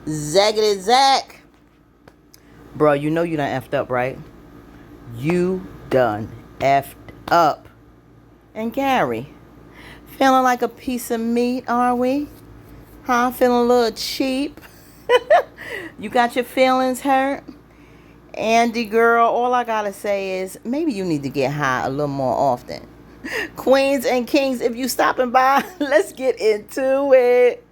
Zaggity Zach. Bro, you know you done effed up, right? You done effed up. And Gary, feeling like a piece of meat, are we? Huh? Feeling a little cheap? You got your feelings hurt? Andy girl, all I gotta say is maybe you need to get high a little more often. Queens and kings, if you stopping by, let's get into it.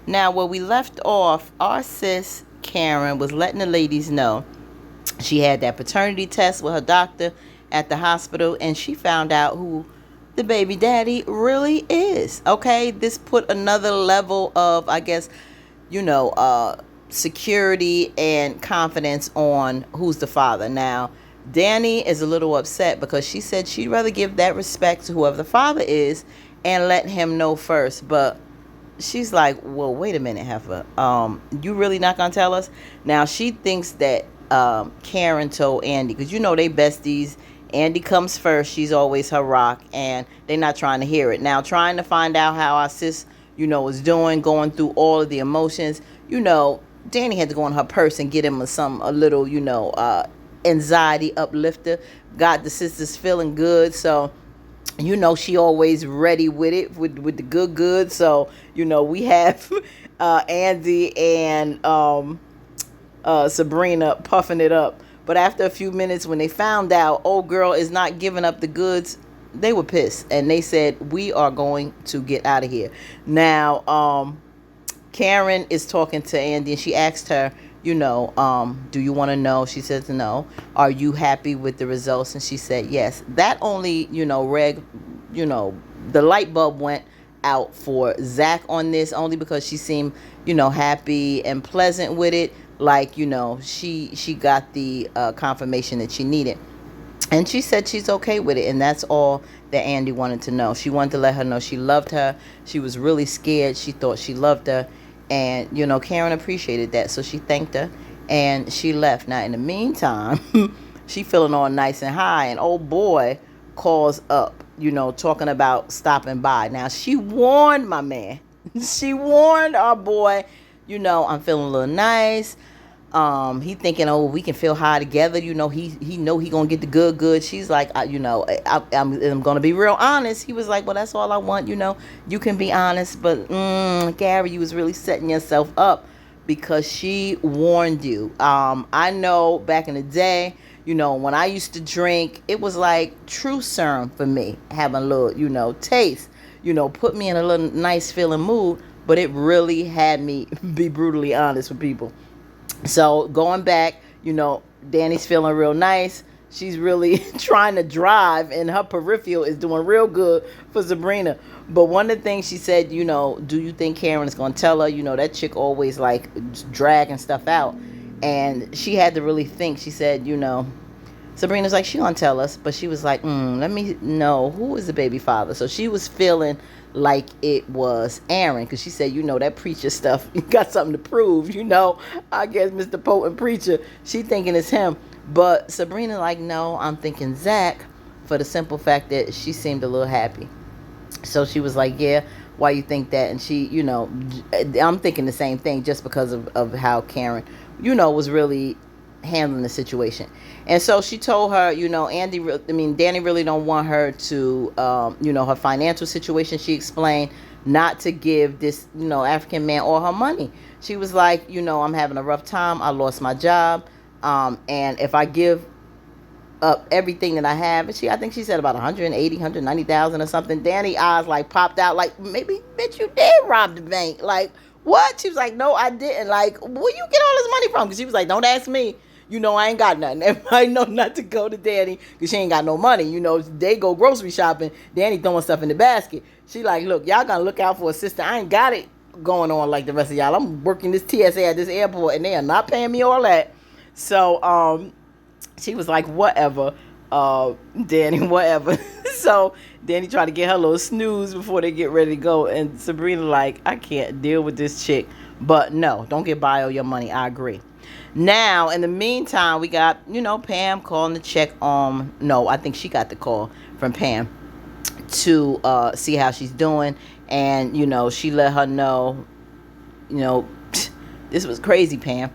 Now, where we left off, our sis Karen was letting the ladies know she had that paternity test with her doctor at the hospital, and she found out who the baby daddy really is. Okay, this put another level of, I guess, security and confidence on who's the father. Now, Dani is a little upset because she said she'd rather give that respect to whoever the father is and let him know first. But she's like, well, wait a minute, Heifer. You really not gonna tell us? Now, she thinks that Karen told Andi, because they besties. Andi comes first. She's always her rock, and they're not trying to hear it. Now, trying to find out how our sis, is doing, going through all of the emotions. Dani had to go in her purse and get him a little, anxiety uplifter. Got the sisters feeling good, so she always ready with it, with the good. So we have Andi and Sabrina puffing it up. But after a few minutes, when they found out old girl is not giving up the goods, they were pissed, and they said, we are going to get out of here. Now, Karen is talking to Andi, and she asked her, do you want to know? She says no. Are you happy with the results? And she said yes. That only, the light bulb went out for Zach on this, only because she seemed, happy and pleasant with it. Like, she got the confirmation that she needed. And she said she's okay with it. And that's all that Andi wanted to know. She wanted to let her know she loved her. She was really scared. She thought she loved her. And, Karen appreciated that. So she thanked her and she left. Now, in the meantime, she feeling all nice and high. And old boy calls up, talking about stopping by. Now, she warned my man. She warned our boy, I'm feeling a little nice. He thinking, oh, we can feel high together. He gonna get the good. She's like, I'm gonna be real honest. He was like, well, that's all I want. You can be honest, but Gary, you was really setting yourself up because she warned you. I know back in the day, when I used to drink, it was like true serum for me, having a little, taste, put me in a little nice feeling mood, but it really had me be brutally honest with people. So going back, Dani's feeling real nice. She's really trying to drive, and her peripheral is doing real good for Sabrina. But one of the things she said, do you think Karen is going to tell her? That chick always like dragging stuff out. And she had to really think. She said, Sabrina's like, she going to tell us. But she was like, let me know who is the baby father. So she was feeling like it was Aaron, because she said, that preacher stuff, you got something to prove, I guess Mr. Potent preacher, she thinking it's him. But Sabrina like, no, I'm thinking Zach, for the simple fact that she seemed a little happy. So she was like, yeah, why you think that? And she, I'm thinking the same thing, just because of how Karen, was really handling the situation. And so she told her, Dani really don't want her to, her financial situation. She explained not to give this, African man all her money. She was like, I'm having a rough time. I lost my job. And if I give up everything that I have, and I think she said about 190,000 or something. Dani's eyes like popped out, like, maybe, bitch, you did rob the bank. Like, what? She was like, no, I didn't. Like, where you get all this money from? Because she was like, don't ask me. I ain't got nothing. Everybody know not to go to Dani because she ain't got no money. They go grocery shopping. Dani throwing stuff in the basket. She like, look, y'all gonna look out for a sister. I ain't got it going on like the rest of y'all. I'm working this TSA at this airport, and they are not paying me all that. So, she was like, whatever, Dani, whatever. So Dani tried to get her little snooze before they get ready to go. And Sabrina like, I can't deal with this chick. But no, don't get bio your money. I agree. Now, in the meantime, we got, Pam calling to check on, no, I think she got the call from Pam to see how she's doing. And, she let her know, this was crazy, Pam.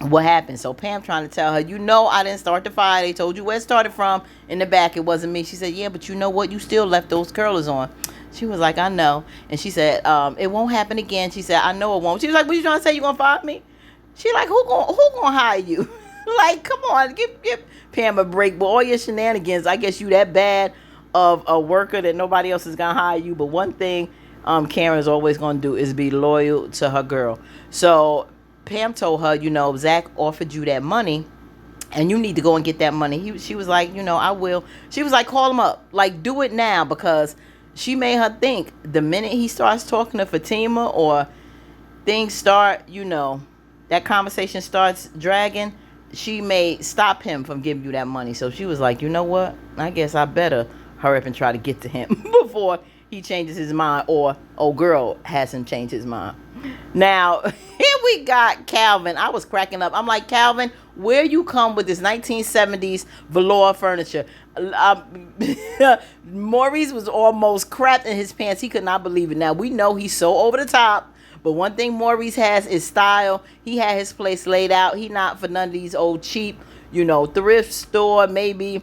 What happened? So Pam trying to tell her, I didn't start the fire. They told you where it started from in the back. It wasn't me. She said, yeah, but you know what? You still left those curlers on. She was like, I know. And she said, it won't happen again. She said, I know it won't. She was like, what you trying to say? You gonna fire me? She like, who gonna hire you? Like, come on, give Pam a break. But all your shenanigans, I guess you that bad of a worker that nobody else is gonna hire you. But one thing Karen's always gonna do is be loyal to her girl. So Pam told her, Zach offered you that money and you need to go and get that money. She was like, I will. She was like, call him up. Like, do it now, because she made her think the minute he starts talking to Fatima or things start, that conversation starts dragging, she may stop him from giving you that money. So she was like, you know what? I guess I better hurry up and try to get to him before he changes his mind, or girl hasn't changed his mind. Now, here we got Calvin. I was cracking up. I'm like, Calvin, where you come with this 1970s velour furniture? Maurice was almost crapped in his pants. He could not believe it. Now, we know he's so over the top, but one thing Maurice has is style. He had his place laid out. He not for none of these old cheap, thrift store, maybe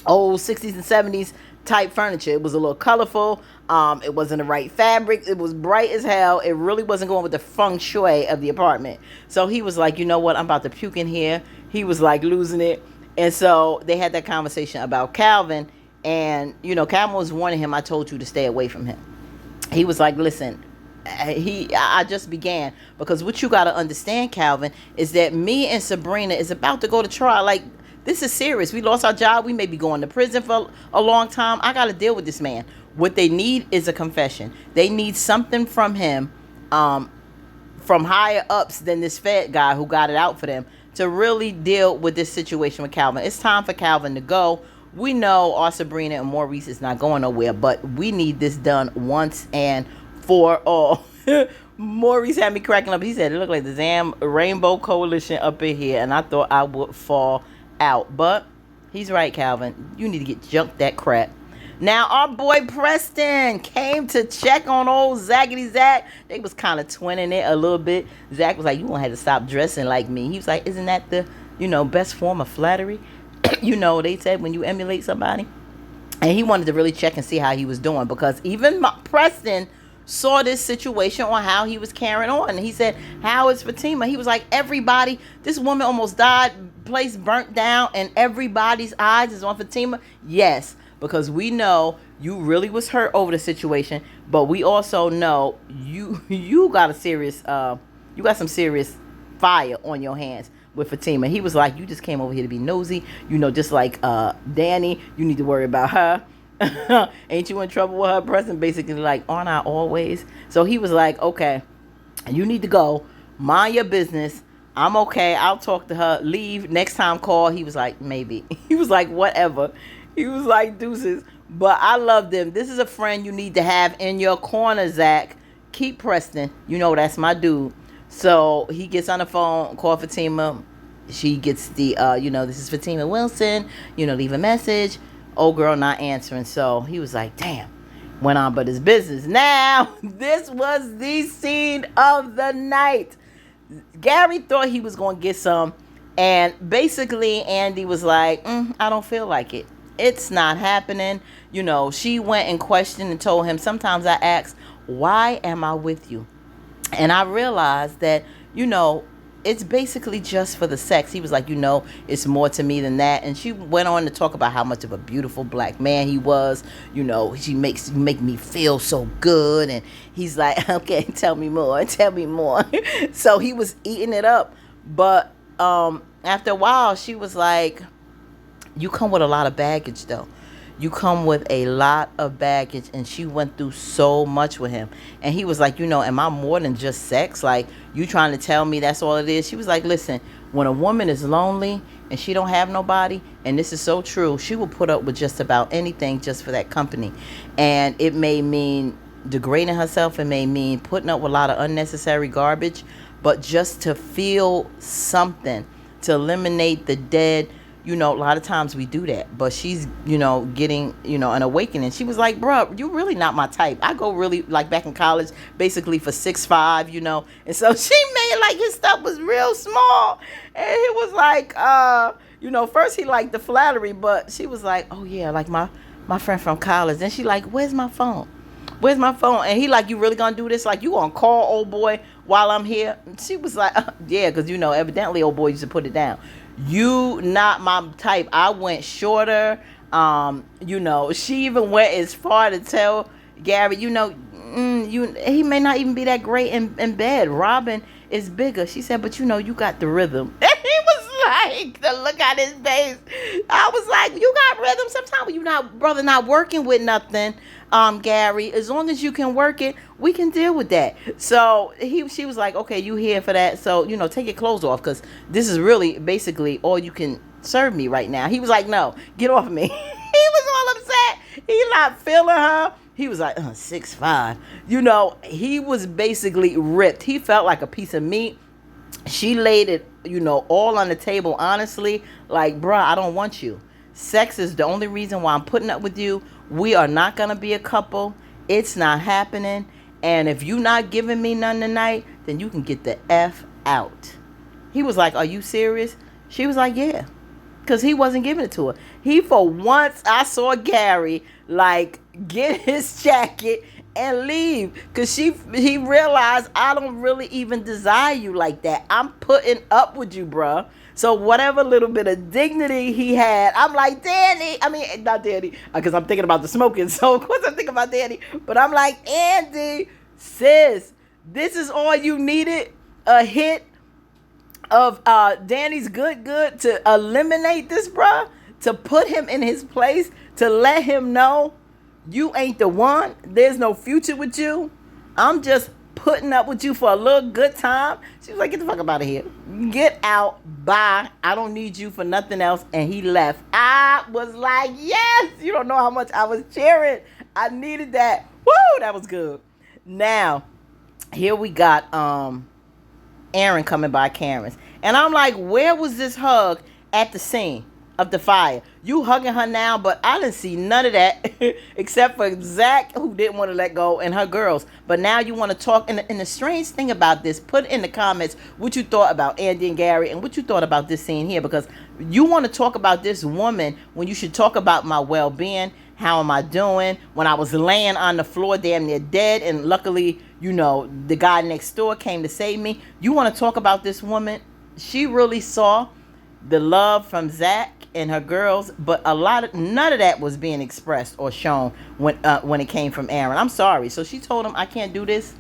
old 60s and 70s type furniture. It was a little colorful. It wasn't the right fabric. It was bright as hell. It really wasn't going with the feng shui of the apartment. So he was like, you know what? I'm about to puke in here. He was like losing it. And so they had that conversation about Calvin. And, Calvin was warning him, I told you to stay away from him. He was like, listen, I just began, because what you got to understand, Calvin, is that me and Sabrina is about to go to trial. Like, this is serious. We lost our job. We may be going to prison for a long time. I got to deal with this man. What they need is a confession. They need something from him, from higher ups than this Fed guy who got it out for them, to really deal with this situation with Calvin. It's time for Calvin to go. We know our Sabrina and Maurice is not going nowhere, but we need this done once and for all. Maurice had me cracking up. He said it looked like the damn Rainbow Coalition up in here, and I thought I would fall out. But he's right, Calvin. You need to get junked that crap. Now, our boy Preston came to check on old Zaggity Zach. They was kind of twinning it a little bit. Zach was like, you won't have to stop dressing like me. He was like, isn't that the, best form of flattery? They said when you emulate somebody. And he wanted to really check and see how he was doing, because even Preston saw this situation on how he was carrying on. And he said, how is Fatima? He was like, everybody, this woman almost died, place burnt down, and everybody's eyes is on Fatima. Yes, because we know you really was hurt over the situation, but we also know you got some serious fire on your hands with Fatima. He was like, you just came over here to be nosy, just like Dani, you need to worry about her. Ain't you in trouble with her? Preston basically like, aren't I always? So he was like, okay, you need to go, mind your business. I'm okay, I'll talk to her, leave, next time call. He was like, maybe. He was like, whatever. He was like, deuces. But I love them. This is a friend you need to have in your corner, Zach. Keep Preston. That's my dude. So he gets on the phone, call Fatima. She gets the, this is Fatima Wilson. Leave a message. Old girl not answering. So he was like, damn. Went on but his business. Now, this was the scene of the night. Gary thought he was going to get some. And basically, Andi was like, I don't feel like it. It's not happening. She went and questioned and told him, sometimes I ask, why am I with you? And I realized that, it's basically just for the sex. He was like, it's more to me than that. And she went on to talk about how much of a beautiful black man he was. She make me feel so good. And he's like, okay, tell me more. So he was eating it up. But after a while, she was like, you come with a lot of baggage, though. You come with a lot of baggage. And she went through so much with him. And he was like, am I more than just sex? Like, you trying to tell me that's all it is? She was like, listen, when a woman is lonely and she don't have nobody, and this is so true, she will put up with just about anything just for that company. And it may mean degrading herself. It may mean putting up with a lot of unnecessary garbage. but just to feel something, to eliminate the dead. A lot of times we do that, but she's, getting, an awakening. She was like, bruh, you really not my type. I go really, like, back in college, basically for 6'5", and so she made like his stuff was real small, and he was like, first he liked the flattery, but she was like, oh yeah, like my friend from college. Then she like, where's my phone? And he like, you really gonna do this? Like, you gonna call old boy while I'm here? And she was like, yeah, because evidently old boy used to put it down. You not my type. I went shorter. She even went as far to tell Gary, he may not even be that great in bed. Robin is bigger. She said, but you got the rhythm. And he was like, the look on his face. I was like, you got rhythm. Sometimes when not working with nothing, Gary, as long as you can work it, we can deal with that. So she was like, okay, you here for that. So, take your clothes off, because this is really basically all you can serve me right now. He was like, no, get off of me. He was all upset. He not feeling her. He was like, 6'5". He was basically ripped. He felt like a piece of meat. She laid it, all on the table, honestly. Like, bruh, I don't want you. Sex is the only reason why I'm putting up with you. We are not going to be a couple. It's not happening. And if you not giving me none tonight, then you can get the F out. He was like, are you serious? She was like, yeah. Because he wasn't giving it to her. For once, I saw Gary, like, get his jacket and leave. Because he realized, I don't really even desire you like that. I'm putting up with you, bruh. So whatever little bit of dignity he had, I'm like, Dani. I mean, not Dani, because I'm thinking about the smoking. So of course I'm thinking about Dani. But I'm like, Andi, sis, this is all you needed? A hit of Dani's good to eliminate this, bruh? To put him in his place? To let him know you ain't the one? There's no future with you? I'm just putting up with you for a little good time? She was like, get the fuck up out of here. Get out. Bye. I don't need you for nothing else. And he left. I was like, yes. You don't know how much I was cheering. I needed that. Woo, that was good. Now, here we got Aaron coming by Karen's. And I'm like, where was this hug at the scene of the fire? You hugging her now, but I didn't see none of that except for Zach, who didn't want to let go, and her girls. But now you want to talk. And the strange thing about this, put in the comments what you thought about Andi and Gary and what you thought about this scene here, because you want to talk about this woman when you should talk about my well-being. How am I doing? When I was laying on the floor damn near dead, and luckily, the guy next door came to save me. You want to talk about this woman? She really saw the love from Zach and her girls, but none of that was being expressed or shown when it came from Aaron. I'm sorry. So she told him, I can't do this.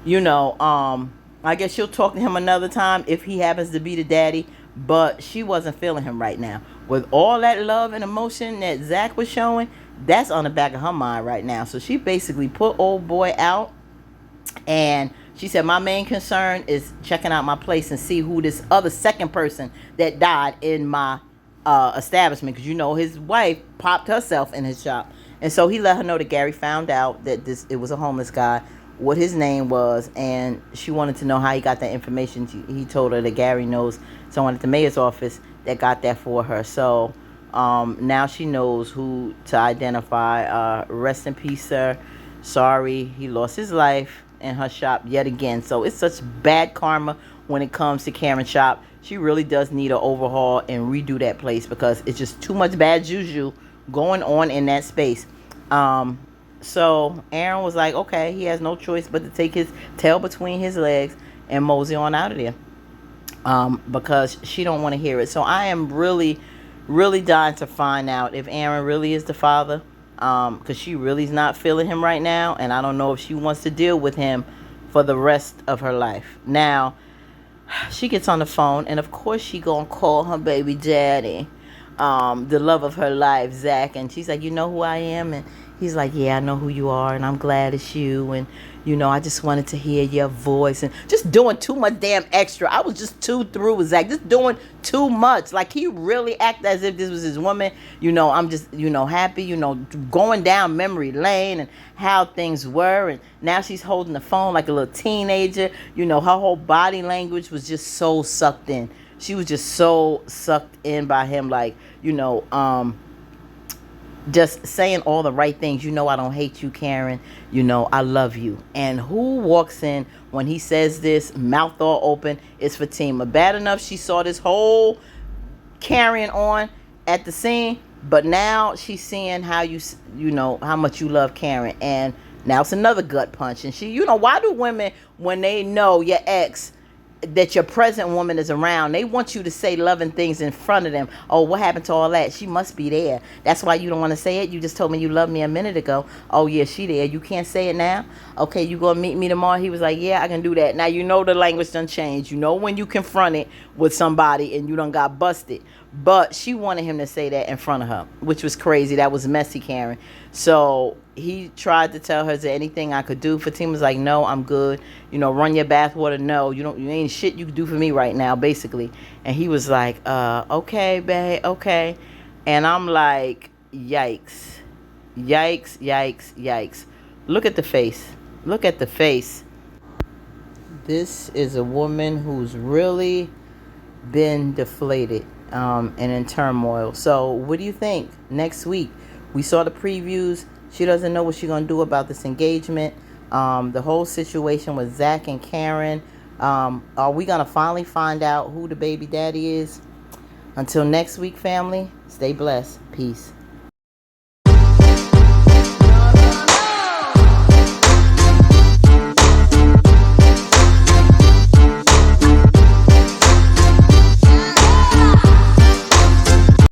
I guess she'll talk to him another time if he happens to be the daddy, but she wasn't feeling him right now. With all that love and emotion that Zach was showing, that's on the back of her mind right now. So she basically put old boy out, and she said, my main concern is checking out my place and see who this other second person that died in my establishment, because his wife popped herself in his shop. And so he let her know that Gary found out that it was a homeless guy, what his name was, and she wanted to know how he got that information. He told her that Gary knows someone at the mayor's office that got that for her. So now she knows who to identify. Rest in peace, sir. Sorry he lost his life in her shop yet again. So it's such bad karma when it comes to Karen's shop. She really does need an overhaul and redo that place, because it's just too much bad juju going on in that space. So Aaron was like, okay, he has no choice but to take his tail between his legs and mosey on out of there, because she don't want to hear it. So I am really, really dying to find out if Aaron really is the father, because she really is not feeling him right now, and I don't know if she wants to deal with him for the rest of her life. Now, she gets on the phone, and of course she gonna call her baby daddy, the love of her life, Zach, and she's like, you know who I am? And He's like, yeah, I know who you are, and I'm glad it's you, and I just wanted to hear your voice, and just doing too much damn extra. I was just too through with Zach, just doing too much. Like, he really acted as if this was his woman. I'm just, happy, going down memory lane and how things were, and now she's holding the phone like a little teenager. Her whole body language was just so sucked in. She was just so sucked in by him, like, just saying all the right things. I don't hate you, Karen. I love you. And who walks in when he says this, mouth all open? It's Fatima. Bad enough she saw this whole carrying on at the scene, but now she's seeing how how much you love Karen, and now it's another gut punch. And she, why do women, when they know your ex, that your present woman is around, they want you to say loving things in front of them? Oh, what happened to all that? She must be there. That's why you don't want to say it. You just told me you loved me a minute ago. Oh yeah, she there. You can't say it now? Okay, you gonna meet me tomorrow? He was like, yeah, I can do that. Now the language done changed. When you confront it with somebody and you done got busted. But she wanted him to say that in front of her, which was crazy. That was messy, Karen. So he tried to tell her, is there anything I could do? Fatima's like, no, I'm good. Run your bathwater. No, you ain't shit you can do for me right now, basically. And he was like, okay, babe, okay. And I'm like, yikes, yikes, yikes, yikes. Look at the face. Look at the face. This is a woman who's really been deflated and in turmoil. So what do you think? Next week, we saw the previews. She doesn't know what she's going to do about this engagement. The whole situation with Zach and Karen. Are we going to finally find out who the baby daddy is? Until next week, family, stay blessed. Peace.